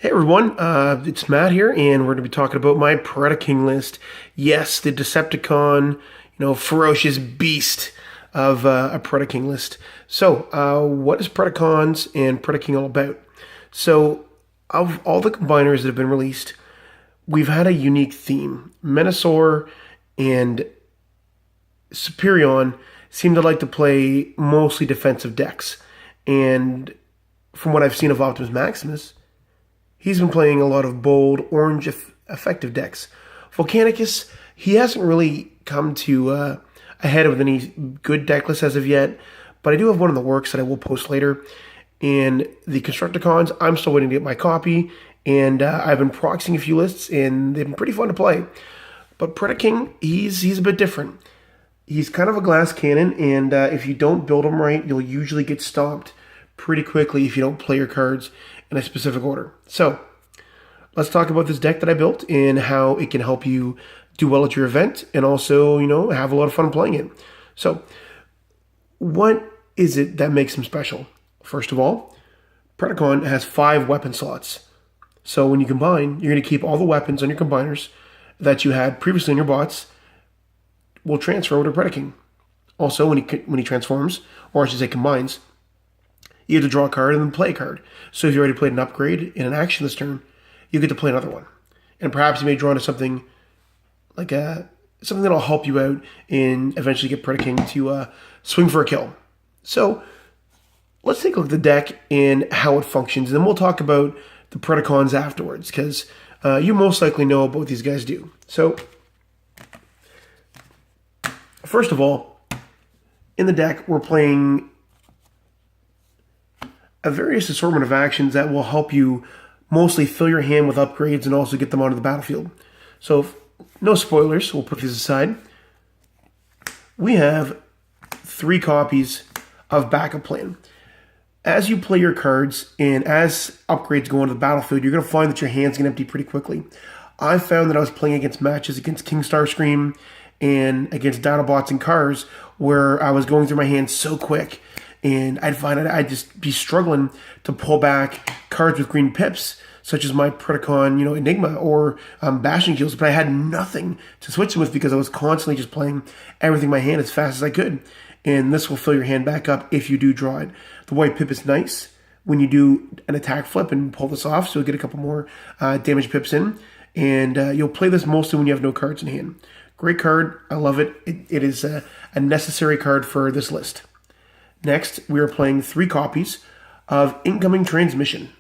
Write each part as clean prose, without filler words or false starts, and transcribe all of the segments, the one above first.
Hey everyone, it's Matt here, and we're going to be talking about my Predaking list. Yes, the Decepticon, ferocious beast of a Predaking list. So, what is Predacons and Predaking all about? So, of all the combiners that have been released, we've had a unique theme. Menasor and Superion seem to like to play mostly defensive decks, and from what I've seen of Optimus Maximus, he's been playing a lot of bold, orange effective decks. Volcanicus, he hasn't really come to ahead with any good deck lists as of yet, but I do have one in the works that I will post later. And the Constructicons, I'm still waiting to get my copy, and I've been proxying a few lists, and they've been pretty fun to play. But Predaking, he's a bit different. He's kind of a glass cannon, and if you don't build him right, you'll usually get stomped pretty quickly if you don't play your cards in a specific order. So, let's talk about this deck that I built and how it can help you do well at your event and also, have a lot of fun playing it. So, what is it that makes him special? First of all, Predacon has 5 weapon slots. So when you combine, you're going to keep all the weapons on your combiners that you had previously in your bots will transfer over to Predaking. Also, when he transforms, or I should say combines, you have to draw a card and then play a card. So if you already played an upgrade in an action this turn, you get to play another one. And perhaps you may draw into something like something that'll help you out and eventually get Predaking to swing for a kill. So let's take a look at the deck and how it functions. And then we'll talk about the Predacons afterwards, because you most likely know about what these guys do. So first of all, in the deck, we're playing a various assortment of actions that will help you mostly fill your hand with upgrades and also get them onto the battlefield. So, no spoilers, we'll put these aside. We have 3 copies of Backup Plan. As you play your cards and as upgrades go onto the battlefield, you're going to find that your hand's going to empty pretty quickly. I found that I was playing against matches against King Starscream and against Dinobots and Cars where I was going through my hand so quick, and I'd find I'd just be struggling to pull back cards with green pips, such as my Predacon, Enigma or Bashing Shields, but I had nothing to switch them with because I was constantly just playing everything in my hand as fast as I could. And this will fill your hand back up if you do draw it. The white pip is nice when you do an attack flip and pull this off, so you'll get a couple more damage pips in. And you'll play this mostly when you have no cards in hand. Great card. I love it. It is a necessary card for this list. Next, we are playing 3 copies of Incoming Transmission.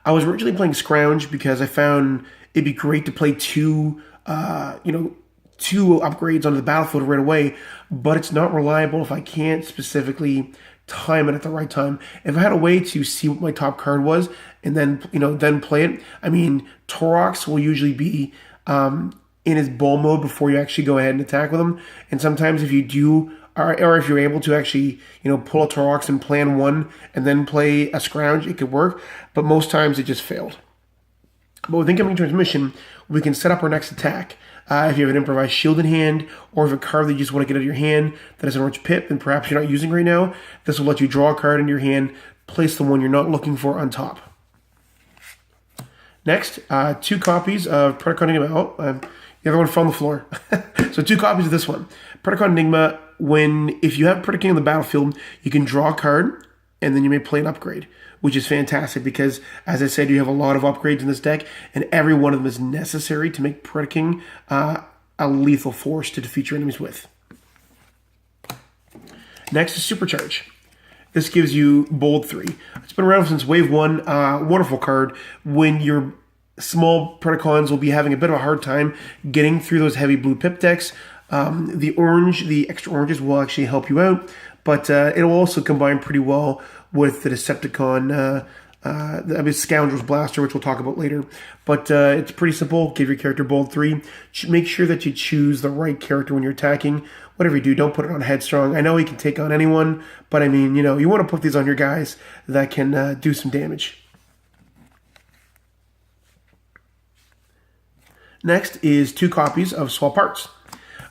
I was originally playing Scrounge because I found it'd be great to play 2 upgrades onto the battlefield right away, but it's not reliable if I can't specifically time it at the right time. If I had a way to see what my top card was and then play it, Torox will usually be in his ball mode before you actually go ahead and attack with him. And sometimes if you do, or if you're able to actually, pull a Torox and plan 1 and then play a Scrounge, it could work. But most times it just failed. But with Incoming Transmission, we can set up our next attack. If you have an Improvised Shield in hand, or if a card that you just want to get out of your hand that has an orange pip and perhaps you're not using right now, this will let you draw a card into your hand, place the one you're not looking for on top. Next, 2 copies of Predacon Enigma. The other one fell on the floor. So 2 copies of this one. Predacon Enigma, if you have Predaking on the battlefield, you can draw a card, and then you may play an upgrade, which is fantastic because, as I said, you have a lot of upgrades in this deck, and every one of them is necessary to make Predaking a lethal force to defeat your enemies with. Next is Supercharge. This gives you Bold 3. It's been around since Wave 1. Wonderful card. When your small Predacons will be having a bit of a hard time getting through those heavy blue pip decks, the extra oranges will actually help you out, but it will also combine pretty well with the Decepticon, Scoundrel's Blaster, which we'll talk about later. But it's pretty simple. Give your character Bold 3. Make sure that you choose the right character when you're attacking. Whatever you do, don't put it on Headstrong. I know he can take on anyone, but you want to put these on your guys that can do some damage. Next is 2 copies of Swap Parts.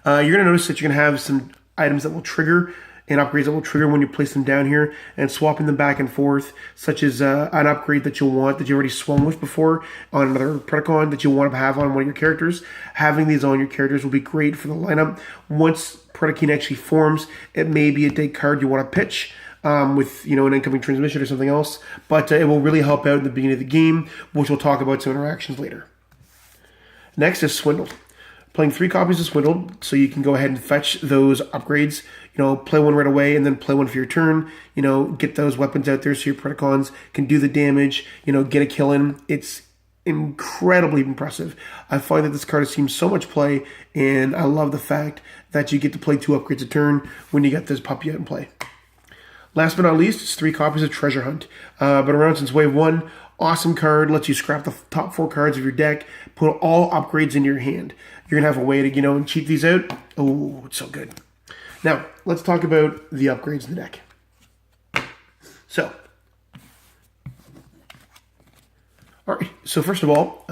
You're going to notice that you're going to have some items that will trigger and upgrades that will trigger when you place them down here, and swapping them back and forth, such as an upgrade that you'll want that you already swung with before on another Predacon that you want to have on one of your characters. Having these on your characters will be great for the lineup. Once Predaking actually forms, it may be a deck card you want to pitch with an incoming transmission or something else, but it will really help out in the beginning of the game, which we'll talk about some interactions later. Next is Swindled. Playing 3 copies of Swindled, so you can go ahead and fetch those upgrades, play one right away and then play one for your turn, get those weapons out there so your Predacons can do the damage, get a kill in. It's incredibly impressive. I find that this card has seen so much play, and I love the fact that you get to play 2 upgrades a turn when you get this puppy out in play. Last but not least, it's 3 copies of Treasure Hunt. Been around since Wave 1. Awesome card, lets you scrap the top 4 cards of your deck, put all upgrades into your hand. You're going to have a way to, cheat these out. Oh, it's so good. Now, let's talk about the upgrades in the deck. So, all right. So first of all,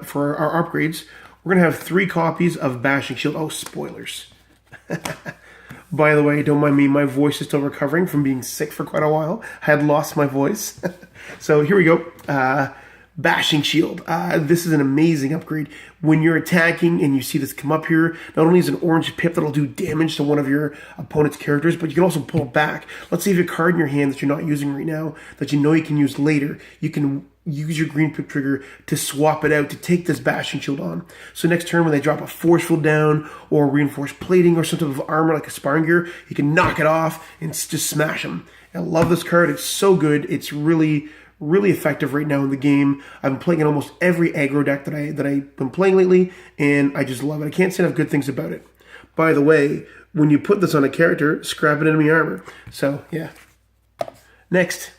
for our upgrades, we're going to have 3 copies of Bashing Shield. Oh, spoilers. By the way, don't mind me, my voice is still recovering from being sick for quite a while. I had lost my voice. So here we go. Bashing Shield. This is an amazing upgrade. When you're attacking and you see this come up here, not only is an orange pip that'll do damage to one of your opponent's characters, but you can also pull it back. Let's say you have a card in your hand that you're not using right now that you can use later. You can use your green pip trigger to swap it out to take this Bashing Shield on. So next turn when they drop a force field down or reinforced plating or some type of armor like a sparring gear, you can knock it off and just smash them. I love this card. It's so good. It's really effective right now in the game. I've been playing in almost every aggro deck that I've been playing lately, and I just love it. I can't say enough good things about it. By the way, when you put this on a character, scrap an enemy armor. So, yeah. Next,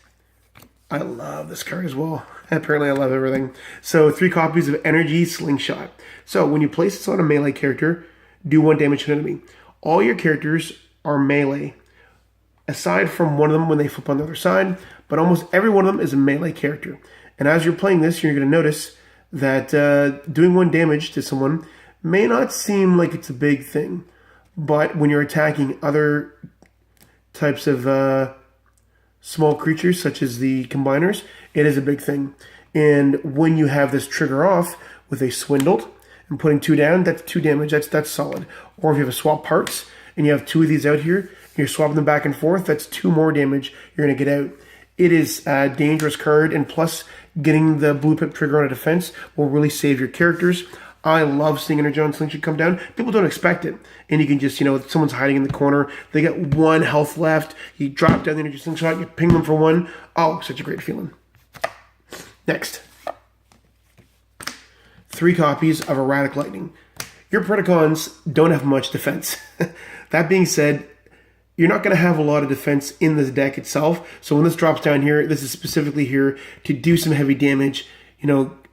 I love this card as well. Apparently, I love everything. So, 3 copies of Energon Slingshot. So, when you place this on a melee character, do 1 damage to an enemy. All your characters are melee, aside from one of them when they flip on the other side, but almost every one of them is a melee character. And as you're playing this, you're going to notice that doing 1 damage to someone may not seem like it's a big thing, but when you're attacking other types of small creatures, such as the combiners, it is a big thing. And when you have this trigger off with a Swindled and putting 2 down, that's 2 damage. That's solid. Or if you have a swap parts and you have 2 of these out here, and you're swapping them back and forth, that's 2 more damage you're going to get out. It is a dangerous card, and plus getting the blue pip trigger on a defense will really save your characters. I love seeing Energon Slingshot come down. People don't expect it. And you can just, someone's hiding in the corner. They get 1 health left. You drop down the Energon Slingshot. You ping them for 1. Oh, such a great feeling. Next. 3 copies of Eratic Lightning. Your Predacons don't have much defense. That being said, you're not going to have a lot of defense in this deck itself. So when this drops down here, this is specifically here to do some heavy damage,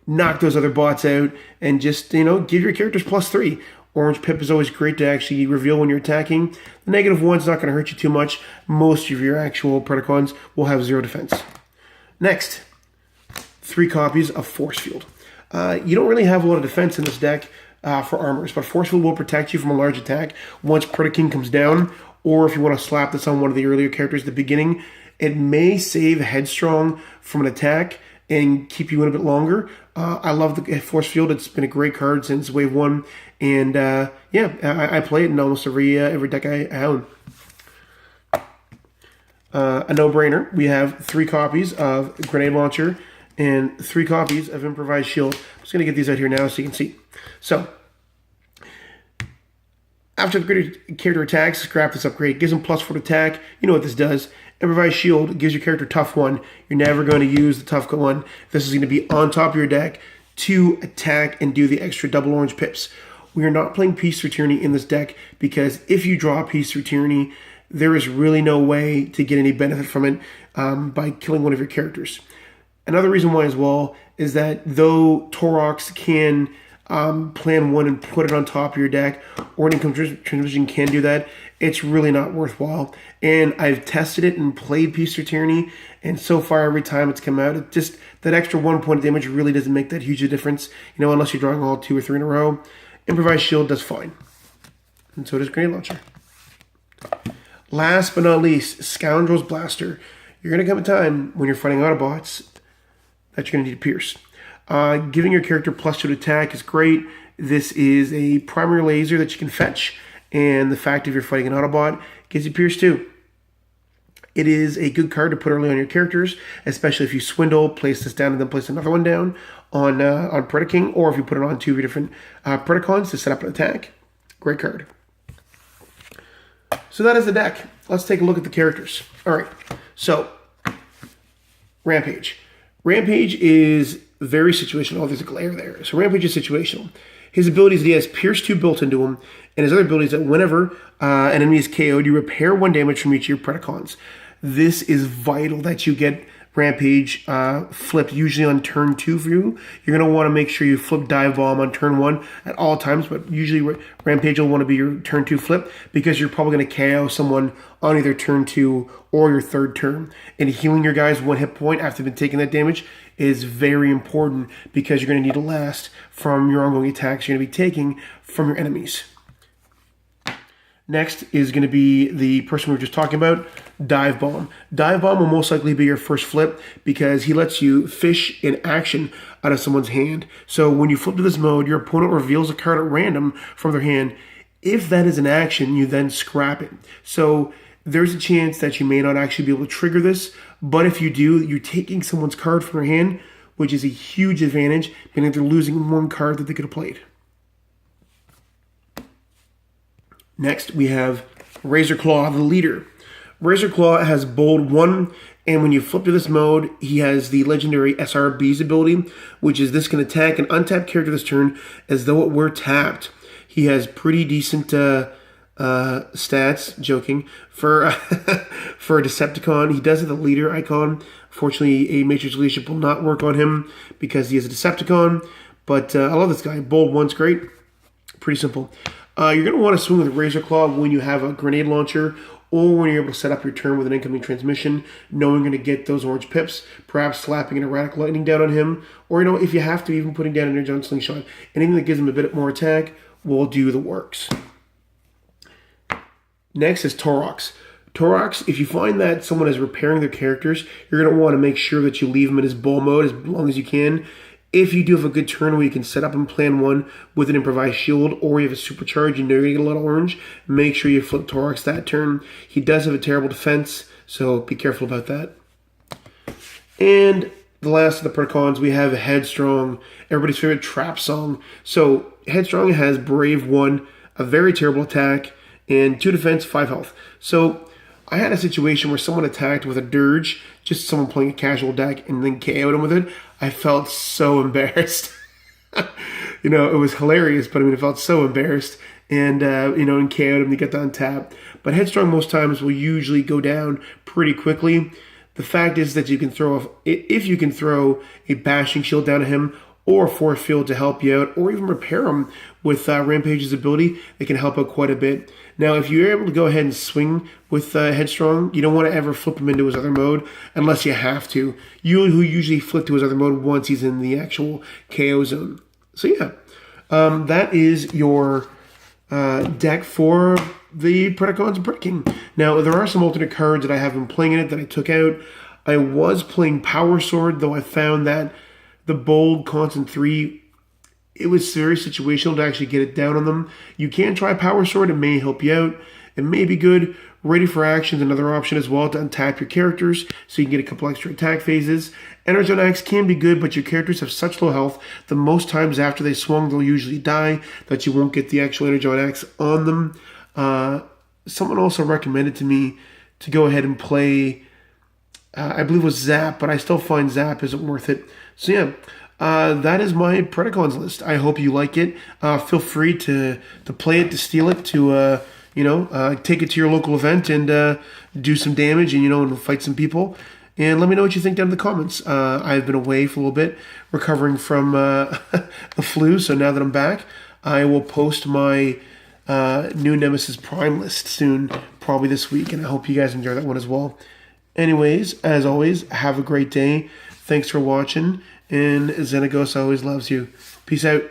knock those other bots out, and just, give your characters +3. Orange pip is always great to actually reveal when you're attacking. The -1's not going to hurt you too much. Most of your actual Predacons will have 0 defense. Next, 3 copies of Force Field. You don't really have a lot of defense in this deck for armors, but Force Field will protect you from a large attack once Predaking comes down, or if you want to slap this on one of the earlier characters at the beginning. It may save Headstrong from an attack and keep you in a bit longer. I love the Force Field. It's been a great card since Wave 1, and I play it in almost every deck I own. A no-brainer. We have 3 copies of Grenade Launcher and 3 copies of Improvised Shield. I'm just going to get these out here now so you can see. So, after the character attacks, scrap this upgrade. Gives them +4 attack. You know what this does. Improvised Shield gives your character tough 1. You're never going to use the tough 1. This is going to be on top of your deck to attack and do the extra double orange pips. We are not playing Peace Through Tyranny in this deck because if you draw Peace Through Tyranny, there is really no way to get any benefit from it by killing one of your characters. Another reason why as well is that though Torox can plan 1 and put it on top of your deck, or an income transmission can do that, it's really not worthwhile. And I've tested it and played Peace Through Tyranny, and so far every time it's come out, it just, that extra 1 point of damage really doesn't make that huge a difference, unless you're drawing all 2 or 3 in a row. Improvised Shield does fine. And so does Grenade Launcher. Last but not least, Scoundrel's Blaster. You're going to come a time when you're fighting Autobots that you're going to need to pierce. Giving your character +2 to attack is great. This is a primary laser that you can fetch, and the fact if you're fighting an Autobot gives you pierce too. It is a good card to put early on your characters, especially if you swindle, place this down, and then place another one down on Predaking, or if you put it on 2 of your different Predacons to set up an attack. Great card. So that is the deck. Let's take a look at the characters. All right, so Rampage. Rampage is very situational. Oh, there's a glare there. So Rampage is situational. His abilities, he has Pierce 2 built into him, and his other abilities that whenever an enemy is KO'd, you repair 1 damage from each of your Predacons. This is vital that you get Rampage flipped usually on turn 2 for you. You're going to want to make sure you flip Dive Bomb on turn 1 at all times, but usually Rampage will want to be your turn 2 flip because you're probably going to KO someone on either turn 2 or your 3rd turn. And healing your guys 1 hit point after they've been taking that damage is very important because you're going to need to last from your ongoing attacks you're going to be taking from your enemies. Next is going to be the person we were just talking about, Dive Bomb. Dive Bomb will most likely be your first flip because he lets you fish in action out of someone's hand. So when you flip to this mode, your opponent reveals a card at random from their hand. If that is an action, you then scrap it. So there's a chance that you may not actually be able to trigger this, but if you do, you're taking someone's card from their hand, which is a huge advantage, meaning they're losing 1 card that they could have played. Next, we have Razor Claw, the leader. Razor Claw has bold 1, and when you flip to this mode, he has the legendary SRB's ability, which is this can attack an untapped character this turn as though it were tapped. He has pretty decent stats, joking, for for a Decepticon. He does have the leader icon. Fortunately, a Matrix leadership will not work on him because he is a Decepticon, but I love this guy. Bold 1's great. Pretty simple. You're going to want to swing with Razor Claw when you have a grenade launcher or when you're able to set up your turn with an incoming transmission, knowing you're going to get those orange pips, perhaps slapping an Eratic Lightning down on him, or, if you have to, even putting down an Energon Slingshot. Anything that gives him a bit more attack will do the works. Next is Taurox. Taurox, if you find that someone is repairing their characters, you're going to want to make sure that you leave him in his bull mode as long as you can. If you do have a good turn where you can set up and plan 1 with an Improvised Shield, or you have a Supercharge, you know you're going to get a lot of orange, make sure you flip Taurox that turn. He does have a terrible defense, so be careful about that. And the last of the Predacons, we have Headstrong, everybody's favorite trap song. So Headstrong has Brave 1, a very terrible attack, and 2 defense, 5 health. So I had a situation where someone attacked with a Dirge, just someone playing a casual deck, and then KO'd him with it. I felt so embarrassed. It was hilarious, but I felt so embarrassed. And, and KO'd him to get that on tap. But Headstrong most times will usually go down pretty quickly. The fact is that you can if you can throw a Bashing Shield down to him, or a Force Field to help you out, or even repair him with Rampage's ability, it can help out quite a bit. Now, if you're able to go ahead and swing with Headstrong, you don't want to ever flip him into his other mode unless you have to. You usually flip to his other mode once he's in the actual KO zone. So yeah, that is your deck for the Predacons and Predaking. Now, there are some alternate cards that I have been playing in it that I took out. I was playing Power Sword, though I found that the Bold Constant 3, it was very situational to actually get it down on them. You can try Power Sword. It may help you out. It may be good. Ready for Action is another option as well to untap your characters so you can get a couple extra attack phases. Energon Axe can be good, but your characters have such low health that most times after they swung, they'll usually die, that you won't get the actual Energon Axe on them. Someone also recommended to me to go ahead and play, I believe it was Zap, but I still find Zap isn't worth it. So yeah, that is my Predacons list. I hope you like it. Feel free to play it, to steal it, to take it to your local event and do some damage and fight some people. And let me know what you think down in the comments. I've been away for a little bit, recovering from the flu. So now that I'm back, I will post my new Nemesis Prime list soon, probably this week. And I hope you guys enjoy that one as well. Anyways, as always, have a great day. Thanks for watching. And Xenagos always loves you. Peace out.